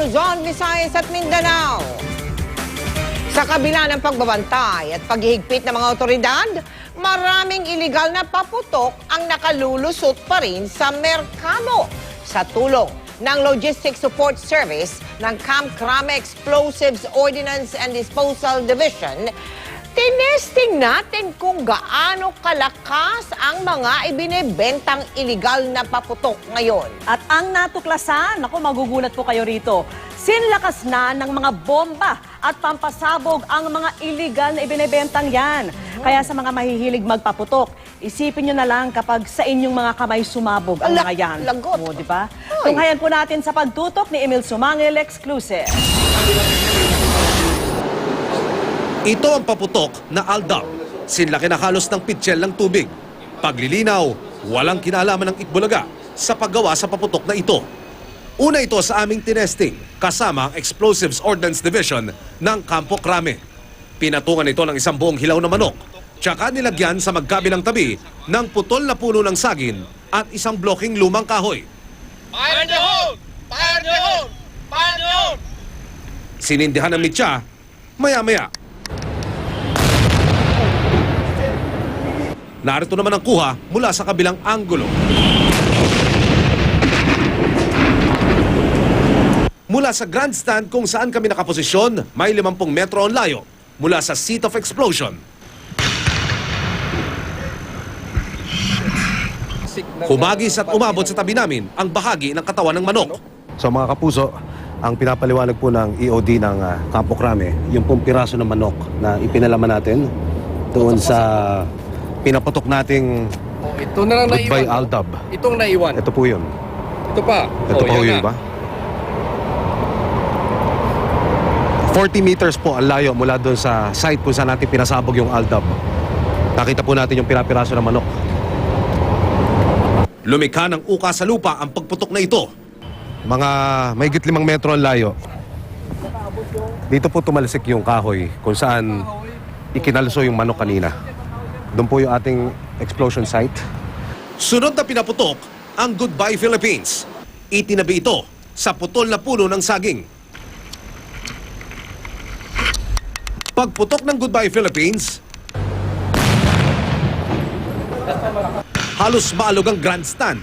Luzon, Visayas at Mindanao. Sa kabila ng pagbabantay at paghihigpit ng mga otoridad, maraming iligal na paputok ang nakalulusot pa rin sa merkado. Sa tulong ng Logistics Support Service ng Camp Crame Explosives Ordnance and Disposal Division, tinesting natin kung gaano kalakas ang mga ibinebentang iligal na paputok ngayon. At ang natuklasan, naku, magugulat po kayo rito, sinlakas na ng mga bomba at pampasabog ang mga iligal na ibinebentang yan. Kaya sa mga mahihilig magpaputok, isipin nyo na lang kapag sa inyong mga kamay sumabog ang mga yan. Lagot. O, diba? Tunghayan po natin sa pagtutok ni Emil Sumangil Exclusive. Ito ang paputok na Aldab. Sinlaki na halos ng pitsyel ng tubig. Paglilinaw, walang kinalaman ng Itbulaga sa paggawa sa paputok na ito. Una ito sa aming tinesting kasama ang Explosives Ordnance Division ng Campo Crame. Pinatungan ito ng isang buong hilaw na manok. Tsaka nilagyan sa magkabilang tabi ng putol na puno ng sagin at isang bloking lumang kahoy. Fire in the hole! Fire in the hole! Fire in the hole! Sinindihan ng mitya, maya-maya. Narito naman ang kuha mula sa kabilang anggulo. Mula sa grandstand kung saan kami nakaposisyon, may 50 metro ang layo mula sa seat of explosion. Humagis at umabot sa tabi namin ang bahagi ng katawan ng manok. So mga kapuso, ang pinapaliwanag po ng EOD ng Campo Crame, yung pong piraso ng manok na ipinalaman natin doon sa pinaputok nating Ito na lang Goodbye naiwan. Aldab. Itong naiwan. Ito po yun. Ito pa. Ito po yan yun, na. ba? 40 meters po ang layo mula doon sa site kung saan natin pinasabog yung Aldab. Nakita po natin yung pinapiraso ng manok. Lumikha ng uka sa lupa ang pagputok na ito. Mga mahigit 5 metro ang layo. Dito po tumalsik yung kahoy kung saan ikinalso yung manok kanina. Doon po yung ating explosion site. Sunod na pinaputok ang Goodbye Philippines. Itinabi ito sa putol na puno ng saging. Pagputok ng Goodbye Philippines, halos maalog ang grandstand.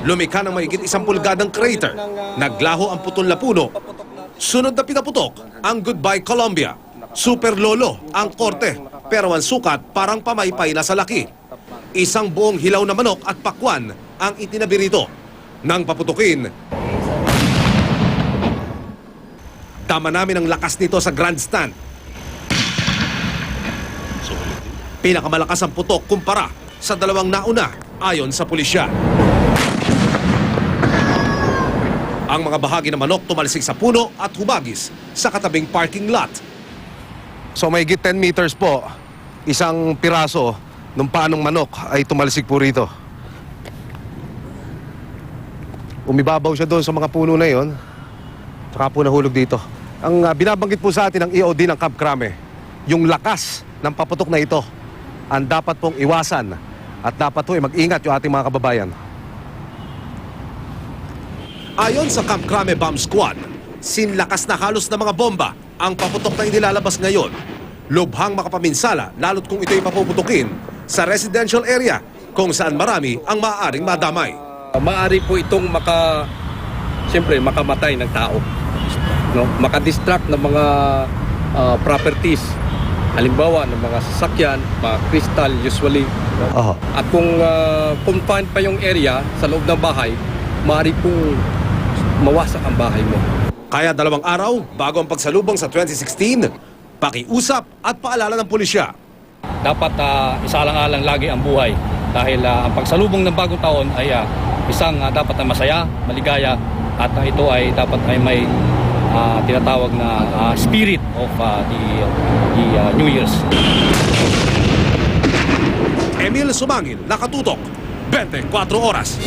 Lumikha ng mahigit 1 pulgadang crater. Naglaho ang putol na puno. Sunod na pinaputok ang Goodbye Colombia. Super lolo ang korte, pero ang sukat parang pamaypay na sa laki. Isang buong hilaw na manok at pakwan ang itinabi rito. Nang paputukin, tama namin ang lakas nito sa grandstand. Pinakamalakas ang putok kumpara sa dalawang nauna ayon sa pulisya. Ang mga bahagi ng manok tumalsik sa puno at humagis sa katabing parking lot. So mahigit 10 meters po, isang piraso ng paanong manok ay tumalsik po rito. Umibabaw siya doon sa mga puno na yon, saka po nahulog dito. Ang binabanggit po sa atin ng EOD ng Camp Crame, yung lakas ng paputok na ito ang dapat pong iwasan at dapat po mag-ingat yung ating mga kababayan. Ayon sa Camp Crame Bomb Squad, sinlakas na halos na mga bomba ang paputok na inilalabas ngayon. Lubhang makapaminsala lalo't kung ito'y papuputukin sa residential area kung saan marami ang maaaring madamay. Maaari po itong siyempre, makamatay ng tao. No? Makadistract ng mga properties. Halimbawa, ng mga sasakyan, mga kristal usually. No? At kung confined pa yung area sa loob ng bahay, maaari pong mawasak ang bahay mo. Kaya 2 araw bago ang pagsalubong sa 2016, pakiusap at paalala ng pulisya. Dapat isaalang-alang lagi ang buhay dahil ang pagsalubong ng bagong taon ay isang dapat na masaya, maligaya at ito ay dapat ay may tinatawag na spirit of the New Year's. Emil Sumangil, nakatutok, 24 oras.